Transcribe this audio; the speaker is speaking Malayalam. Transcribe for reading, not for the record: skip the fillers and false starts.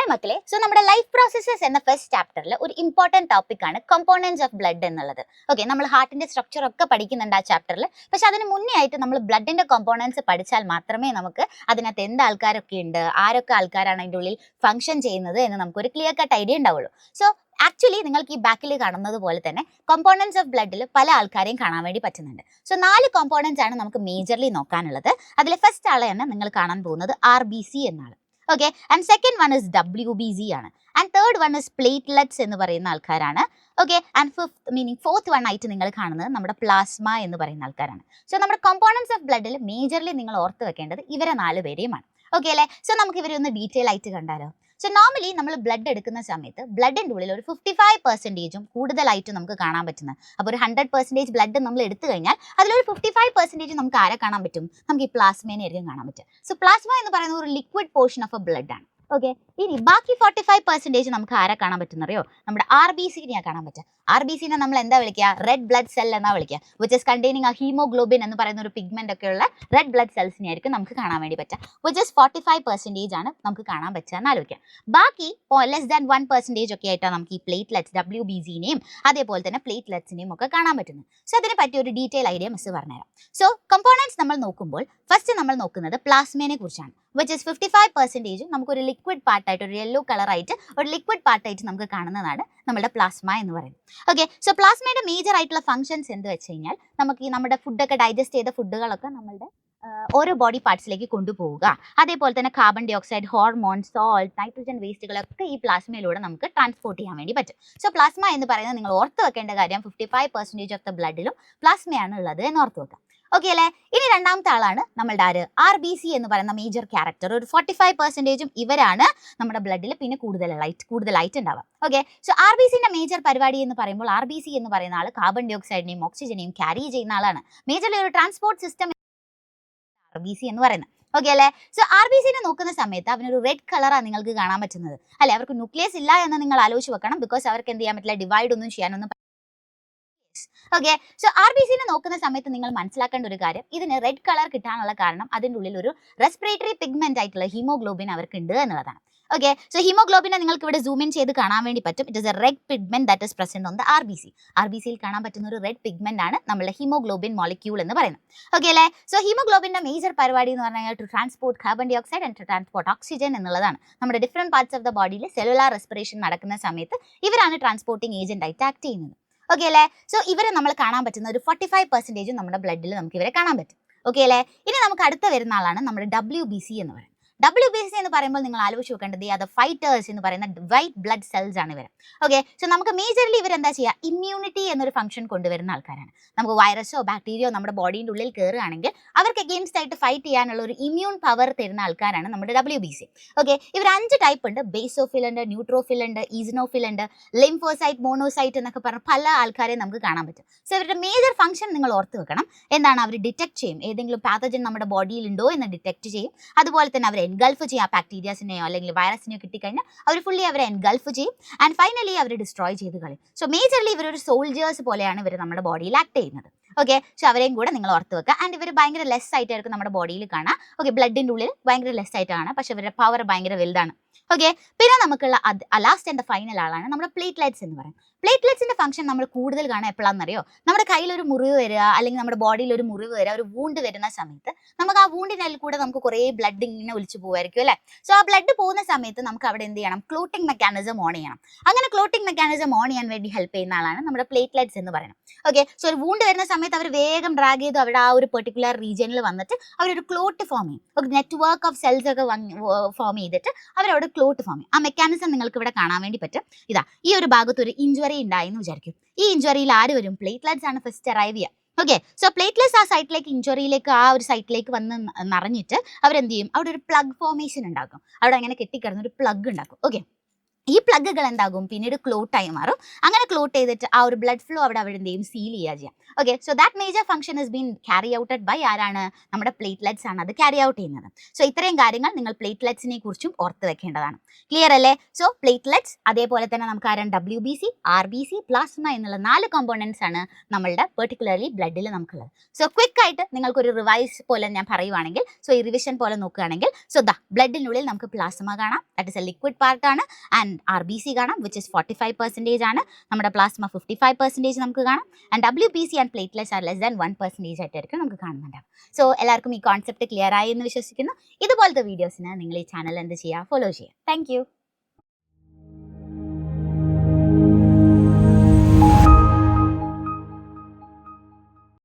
ഹായ് മക്കളെ, സോ നമ്മുടെ ലൈഫ് പ്രോസസ്സസ് എന്ന ഫസ്റ്റ് ചാപ്റ്ററിൽ ഒരു ഇമ്പോർട്ടൻറ്റ് ടോപ്പിക്കാണ് കമ്പോണൻസ് ഓഫ് ബ്ലഡ് എന്നുള്ളത്. ഓക്കെ, നമ്മൾ ഹാർട്ടിന്റെ സ്ട്രക്ചർ ഒക്കെ പഠിക്കുന്നുണ്ട് ആ ചാപ്റ്ററിൽ. പക്ഷെ അതിന് മുന്നേ ആയിട്ട് നമ്മൾ ബ്ലഡിന്റെ കമ്പോണൻസ് പഠിച്ചാൽ മാത്രമേ നമുക്ക് അതിനകത്ത് എന്ത് ആൾക്കാരൊക്കെ ഉണ്ട്, ആരൊക്കെ ആൾക്കാരാണ് അതിൻ്റെ ഉള്ളിൽ ഫംഗ്ഷൻ ചെയ്യുന്നത് എന്ന് നമുക്കൊരു ക്ലിയർ കട്ട് ഐഡിയ ഉണ്ടാവുള്ളൂ. സോ ആക്ച്വലി നിങ്ങൾക്ക് ഈ ബാക്കിൽ കാണുന്നത് പോലെ തന്നെ കമ്പോണൻസ് ഓഫ് ബ്ലഡിൽ പല ആൾക്കാരെയും കാണാൻ വേണ്ടി പറ്റുന്നുണ്ട്. സോ 4 കോമ്പോണൻസ് ആണ് നമുക്ക് മേജർലി നോക്കാനുള്ളത്. അതിൽ ഫസ്റ്റ് ആളെയാണ് നിങ്ങൾ കാണാൻ പോകുന്നത് RBC എന്നാണ്. Okay, and second one is WBC ആണ്. And third one is platelets എന്ന് പറയുന്ന ആൾക്കാരാണ്. ഓക്കെ, ആൻഡ് ഫോർത്ത് വൺ ആയിട്ട് നിങ്ങൾ കാണുന്നത് നമ്മുടെ പ്ലാസ്മ എന്ന് പറയുന്ന ആൾക്കാരാണ്. സോ നമ്മുടെ കമ്പോണൻസ് ഓഫ് ബ്ലഡിൽ മേജർലി നിങ്ങൾ ഓർത്ത് വെക്കേണ്ടത് ഇവരെ 4 പേരെയുമാണ്. ഓക്കെ അല്ലേ? സോ നമുക്ക് ഇവരെ ഒന്ന് ഡീറ്റെയിൽ ആയിട്ട് കണ്ടാലോ. സോ നോർമലി നമ്മൾ ബ്ലഡ് എടുക്കുന്ന സമയത്ത് ബ്ലഡിൻ്റെ ഉള്ളിൽ ഒരു 55% കൂടുതലായിട്ട് നമുക്ക് കാണാൻ പറ്റുന്നത്. അപ്പോൾ ഒരു 100% ബ്ലഡ് നമ്മൾ എടുത്തു കഴിഞ്ഞാൽ അതിലൊരു 55% നമുക്ക് ആരെ കാണാൻ പറ്റും? നമുക്ക് ഈ പ്ലാസ്മേനെ ആയിരിക്കും കാണാൻ പറ്റും. സോ പ്ലാസ്മ എന്ന് പറയുന്നത് ഒരു liquid portion of A blood ആണ്. ഓക്കെ, ഇനി ബാക്കി 45% നമുക്ക് ആരെ കാണാൻ പറ്റുന്നറിയോ? നമ്മുടെ RBCനെ കാണാൻ പറ്റുക. RBCനെ നമ്മൾ എന്താ വിളിക്കുക? റെഡ് ബ്ലഡ് സെൽ എന്നാ വിളിക്കുക. വിച്ച് ഇസ് കണ്ടെയ്നിങ് ആ ഹീമോഗ്ലോബിൻ എന്ന് പറയുന്ന ഒരു പിഗ്മെന്റ് ഒക്കെ ഉള്ള റെഡ് ബ്ലഡ് സെൽസിനെ ആയിരിക്കും നമുക്ക് കാണാൻ വേണ്ടി പറ്റുക. വിച്ച് ഇസ് 45% ആണ് നമുക്ക് കാണാൻ പറ്റുക എന്ന് ആലോചിക്കുക. ബാക്കി ലെസ് ദാൻ 1% ഒക്കെ ആയിട്ടാണ് നമുക്ക് ഈ പ്ലേറ്റ്ലെറ്റ്സ് WBCനെയും അതേപോലെ തന്നെ പ്ലേറ്റ്ലെറ്റ്സിനെയും ഒക്കെ കാണാൻ പറ്റുന്നത്. സോ അതിനെ പറ്റി ഒരു ഡീറ്റെയിൽ ഐഡിയ മിസ് പറഞ്ഞുതരാം. സോ കമ്പോണൻസ് നമ്മൾ നോക്കുമ്പോൾ ഫസ്റ്റ് നമ്മൾ നോക്കുന്നത് പ്ലാസ്മേനെ കുറിച്ചാണ്. വിച്ച് ഇസ് 55% നമുക്കൊരു ലിക്വിഡ് പാർട്ടായിട്ട്, ഒരു യെല്ലോ കളറായിട്ട് ഒരു ലിക്വിഡ് പാർട്ടായിട്ട് നമുക്ക് കാണുന്നതാണ് നമ്മുടെ പ്ലാസ്മ എന്ന് പറയുന്നത്. ഓക്കെ, സോ പ്ലാസ്മയുടെ മേജർ ആയിട്ടുള്ള ഫംഗ്ഷൻസ് എന്ത് വെച്ച് കഴിഞ്ഞാൽ നമുക്ക് ഈ നമ്മുടെ ഫുഡൊക്കെ ഡൈജസ്റ്റ് ചെയ്ത ഫുഡുകളൊക്കെ നമ്മളുടെ ഓരോ ബോഡി പാർട്സിലേക്ക് കൊണ്ടുപോവുക, അതേപോലെ തന്നെ carbon dioxide, hormone, salt, nitrogen വേസ്റ്റുകളൊക്കെ ഈ പ്ലാസ്മയിലൂടെ നമുക്ക് ട്രാൻസ്പോർട്ട് ചെയ്യാൻ വേണ്ടി പറ്റും. സോ പ്ലാസ്മ എന്ന് പറയുന്നത് നിങ്ങൾ ഓർത്ത് വെക്കേണ്ട കാര്യം 55% ഓഫ് ദ ബ്ലഡിലും പ്ലാസ്മയാണ് ഉള്ളത് എന്ന് ഓർത്ത് വെക്കാം. ഓക്കെ അല്ലേ? ഇനി രണ്ടാമത്തെ ആളാണ് നമ്മളുടെ RBC എന്ന് പറയുന്ന മേജർ ക്യാരക്ടർ. ഒരു 45% ഇവരാണ് നമ്മുടെ ബ്ലഡിൽ പിന്നെ കൂടുതലായിട്ട് ഉണ്ടാവുക. ഓക്കെ, സോ RBCന്റെ മേജർ പരിപാടി എന്ന് പറയുമ്പോൾ RBC എന്ന് പറയുന്ന ആൾ കാർബൺ ഡൈ ഓക്സൈഡിനെയും ഓക്സിജനെയും ക്യാരി ചെയ്യുന്ന ആളാണ്. മേജർലി ഒരു ട്രാൻസ്പോർട്ട് സിസ്റ്റം RBC എന്ന് പറയുന്നത്. ഓക്കെ അല്ലേ? സോ RBCനെ നോക്കുന്ന സമയത്ത് അവനൊരു റെഡ് കളറാണ് നിങ്ങൾക്ക് കാണാൻ പറ്റുന്നത് അല്ലെ? അവർക്ക് ന്യൂക്ലിയസ് ഇല്ല എന്ന് നിങ്ങൾ ആലോചിച്ച് വെക്കണം. ബിക്കോസ് അവർക്ക് എന്ത് ചെയ്യാൻ പറ്റില്ല, ഡിവൈഡ് ഒന്നും ചെയ്യാനൊന്നും. ഓക്കെ, സോ RBCനെ നോക്കുന്ന സമയത്ത് നിങ്ങൾ മനസ്സിലാക്കേണ്ട ഒരു കാര്യം, ഇതിന് റെഡ് കളർ കിട്ടാനുള്ള കാരണം അതിൻ്റെ ഉള്ളിൽ ഒരു റെസ്പിറേറ്ററി പിഗ്മെന്റ് ആയിട്ടുള്ള ഹീമോഗ്ലോബിൻ അവർക്ക് ഉണ്ട് എന്നുള്ളതാണ്. ഓക്കെ, സോ ഹീമോഗ്ലോബിനെ നിങ്ങൾക്ക് ഇവിടെ സൂം ഇൻ ചെയ്ത് കാണാൻ വേണ്ടി പറ്റും. It is A red pigment that is present on the RBC. RBCയിൽ കാണാൻ പറ്റുന്ന ഒരു റെഡ് പിഗ്മെന്റ് ആണ് നമ്മുടെ ഹീമോഗ്ലോബിൻ മോളിക്യൂൾ എന്ന് പറയുന്നത്. ഓക്കെ അല്ലേ? സോ ഹീമോഗ്ലോബിന്റെ മേജർ പരിപാടി എന്ന് പറഞ്ഞാൽ to transport carbon dioxide and to transport oxygen എന്നുള്ളതാണ്. നമ്മുടെ ഡിഫറെന്റ് പാർട്സ് ഓഫ് ദ ബോഡിയിൽ സെല്ലുലാർ റെസ്പിറേഷൻ നടക്കുന്ന സമയത്ത് ഇവരാണ് ട്രാൻസ്പോർട്ടിംഗ് ഏജന്റ് ആയിട്ട് ആക്ട് ചെയ്യുന്നത്. ഓക്കെ അല്ലേ? സോ ഇവരെ നമ്മൾ കാണാൻ പറ്റുന്ന ഒരു 45% നമ്മുടെ ബ്ലഡിൽ നമുക്ക് ഇവരെ കാണാൻ പറ്റും. ഓക്കെ അല്ലേ? ഇനി നമുക്ക് അടുത്ത വരുന്ന ആളാണ് നമ്മുടെ WBC എന്ന് പറയുന്നത്. WBC എന്ന് പറയുമ്പോൾ നിങ്ങൾ ആലോചിച്ച് നോക്കേണ്ടത് അത് ഫൈറ്റേഴ്സ് എന്ന് പറയുന്ന വൈറ്റ് ബ്ലഡ് സെൽസ് ആണ് ഇവർ. ഓക്കെ, സോ നമുക്ക് മേജർലി ഇവരെന്താ ചെയ്യുക? ഇമ്മ്യൂണിറ്റി എന്നൊരു ഫംഗ്ഷൻ കൊണ്ടുവരുന്ന ആൾക്കാരാണ്. നമുക്ക് വൈറസോ ബാക്ടീരിയോ നമ്മുടെ ബോഡീൻ്റെ ഉള്ളിൽ കയറുകയാണെങ്കിൽ അവർക്ക് എഗെയിൻസ്റ്റ് ആയിട്ട് ഫൈറ്റ് ചെയ്യാനുള്ള ഒരു ഇമ്മ്യൂൺ പവർ തരുന്ന ആൾക്കാരാണ് നമ്മുടെ WBC. ഓക്കെ, ഇവർ 5 ടൈപ്പ് ഉണ്ട്. ബേസോഫിൽ ഉണ്ട്, ന്യൂട്രോഫിൽ ഉണ്ട്, ഈസിനോഫിൽ ഉണ്ട്, ലിംഫോസൈറ്റ്, മോണോസൈറ്റ് എന്നൊക്കെ പറഞ്ഞ പല ആൾക്കാരെ നമുക്ക് കാണാൻ പറ്റും. സോ ഇവരുടെ മേജർ ഫംഗ്ഷൻ നിങ്ങൾ ഓർത്ത് വെക്കണം. എന്താണ്? അവർ ഡിറ്റക്ട് ചെയ്യും, ഏതെങ്കിലും പാത്തജൻ നമ്മുടെ ബോഡിയിൽ ഉണ്ടോ എന്ന് ഡിറ്റക്ട് ചെയ്യും. അതുപോലെ തന്നെ അവർ എൻഗൾഫ് ചെയ്യും. ആ ബാക്ടീരിയാസിനെയോ അല്ലെങ്കിൽ വൈറസിനെയോ കിട്ടിക്കഴിഞ്ഞാൽ അവർ ഫുള്ളി അവരെ എൻഗൾഫ് ചെയ്യും. ആൻഡ് ഫൈനലി അവർ ഡിസ്ട്രോയ് ചെയ്ത് കളയും. സോ മേജർലി ഇവരൊരു സോൾജേഴ്സ് പോലെയാണ് ഇവർ നമ്മുടെ ബോഡിയിൽ ആക്ട് ചെയ്യുന്നത്. ഓക്കെ, സോ അവരെയും കൂടെ നിങ്ങൾ ഓർത്ത് വെക്കുക. ആൻഡ് ഇവർ ഭയങ്കര ലെസ് ആയിട്ടായിരിക്കും നമ്മുടെ ബോഡിയിൽ കാണാം. ഓക്കെ, ബ്ലഡിൻ്റെ ഉള്ളിൽ ഭയങ്കര ലെസ് ആയിട്ട് കാണാം, പക്ഷെ ഇവരുടെ പവർ ഭയങ്കര വലുതാണ്. ഓക്കെ, പിന്നെ നമുക്കുള്ള ലാസ്റ്റ് ആൻഡ് ഫൈനൽ ആളാണ് നമ്മുടെ പ്ലേറ്റ്ലെറ്റ്സ് എന്ന് പറയുന്നത്. പ്ലേറ്റ്ലെറ്റ്സിന്റെ ഫംഗ്ഷൻ നമ്മൾ കൂടുതൽ കാണാൻ എപ്പോഴാണെന്നറിയോ? നമ്മുടെ കയ്യിലൊരു മുറിവ് വരിക അല്ലെങ്കിൽ നമ്മുടെ ബോഡിയിൽ ഒരു മുറിവ് വരിക, ഒരു വൂണ്ട് വരുന്ന സമയത്ത് നമുക്ക് ആ വൂണ്ടിനുള്ളിൽ കൂടെ നമുക്ക് കുറേ ബ്ലഡ് ഇങ്ങനെ ഒലിച്ചു പോകുമായിരിക്കും അല്ലേ? സോ ആ ബ്ലഡ് പോകുന്ന സമയത്ത് നമുക്ക് അവിടെ എന്ത് ചെയ്യണം? ക്ലോട്ടിംഗ് മെക്കാനിസം ഓൺ ചെയ്യണം. അങ്ങനെ ക്ലോട്ടിംഗ് മെക്കാനിസം ഓൺ ചെയ്യാൻ വേണ്ടി ഹെൽപ്പ് ചെയ്യുന്ന ആളാണ് നമ്മുടെ പ്ലേറ്റ്ലെറ്റ്സ് എന്ന് പറയുന്നത്. ഓക്കെ, സോ ഒരു വൂണ്ട് വരുന്ന സമയത്ത് അവർ വേഗം ഡ്രാഗ് ചെയ്ത് അവിടെ ആ ഒരു പെർട്ടിക്കുലർ റീജിയനിൽ വന്നിട്ട് അവരൊരു ക്ലോട്ട് ഫോം ചെയ്യും. ഒരു നെറ്റ്വർക്ക് ഓഫ് സെൽസ് ഒക്കെ ഫോം ചെയ്തിട്ട് അവരവിടെ ക്ലോട്ട് ഫോം ചെയ്യും. ആ മെക്കാനിസം നിങ്ങൾക്ക് ഇവിടെ കാണാൻ വേണ്ടി പറ്റും. ഇതാ, ഈ ഒരു ഭാഗത്ത് ഒരു ഇഞ്ചുറി ഉണ്ടായി എന്ന് വിചാരിക്കും. ഈ ഇഞ്ചുറിയിൽ ആര് വരും? പ്ലേറ്റ്ലെറ്റ്സ് ആണ് ഫസ്റ്റ് അറൈവ് ചെയ്യുക. ഓക്കെ, സോ പ്ലേറ്റ്ലെറ്റ്സ് ആ സൈറ്റിലേക്ക്, ഇഞ്ചുറിയിലേക്ക്, ആ ഒരു സൈറ്റിലേക്ക് വന്ന് നിറഞ്ഞിട്ട് അവരെന്ത് ചെയ്യും? അവിടെ ഒരു പ്ലഗ് ഫോർമേഷൻ ഉണ്ടാക്കും. അവിടെ അങ്ങനെ കെട്ടിക്കിടന്ന് ഒരു പ്ലഗ് ഉണ്ടാക്കും. ഓക്കെ, ഈ പ്ലഗുകൾ എന്താകും പിന്നീട് ക്ലോട്ട് ആയി മാറും. അങ്ങനെ ക്ലോട്ട് ചെയ്തിട്ട് ആ ഒരു ബ്ലഡ് ഫ്ലോ അവിടെ എന്ത് ചെയ്യും, സീൽ ചെയ്യുക ചെയ്യാം. Okay, so that major function is been carry outed by ആരാണ്, നമ്മുടെ പ്ലേറ്റ്ലെറ്റ്സ് ആണ് അത് ക്യാരി ഔട്ട് ചെയ്യുന്നത്. സോ ഇത്രയും കാര്യങ്ങൾ നിങ്ങൾ പ്ലേറ്റ്ലെറ്റ്സിനെ കുറിച്ചും ഓർത്ത് വെക്കേണ്ടതാണ്. ക്ലിയർ അല്ലേ? സോ പ്ലേറ്റ്ലെറ്റ്സ്, അതേപോലെ തന്നെ നമുക്ക് ആരാണ് WBC, RBC, പ്ലാസ്മ എന്നുള്ള 4 കോമ്പോണൻസ് ആണ് നമ്മളുടെ പെർട്ടിക്കുലർലി ബ്ലഡിൽ നമുക്കുള്ളത്. സോ ക്വിക്ക് ആയിട്ട് നിങ്ങൾക്കൊരു റിവൈസ് പോലെ ഞാൻ പറയുവാണെങ്കിൽ, സോ ഈ റിവിഷൻ പോലെ നോക്കുകയാണെങ്കിൽ, സോ ബ്ലഡിനുള്ളിൽ നമുക്ക് പ്ലാസ്മ കാണാം, ദാറ്റ് ഇസ് എ ലിക്വിഡ് പാർട്ടാണ്. ആൻഡ് RBC കാണാം, വിച്ച് ഇസ് 45% ആണ്. നമ്മുടെ പ്ലാസ്മ 55% നമുക്ക് കാണാം. And WBC and platelets are less than 1% ആയിട്ടായിരിക്കും നമുക്ക് കാണുന്നുണ്ടാവും. സോ എല്ലാവർക്കും ഈ കോൺസെപ്റ്റ് ക്ലിയർ ആയി എന്ന് വിശ്വസിക്കുന്നു. ഇതുപോലത്തെ വീഡിയോസിന് നിങ്ങൾ ഈ ചാനൽ എന്ത് ചെയ്യുക, ഫോളോ ചെയ്യുക. താങ്ക്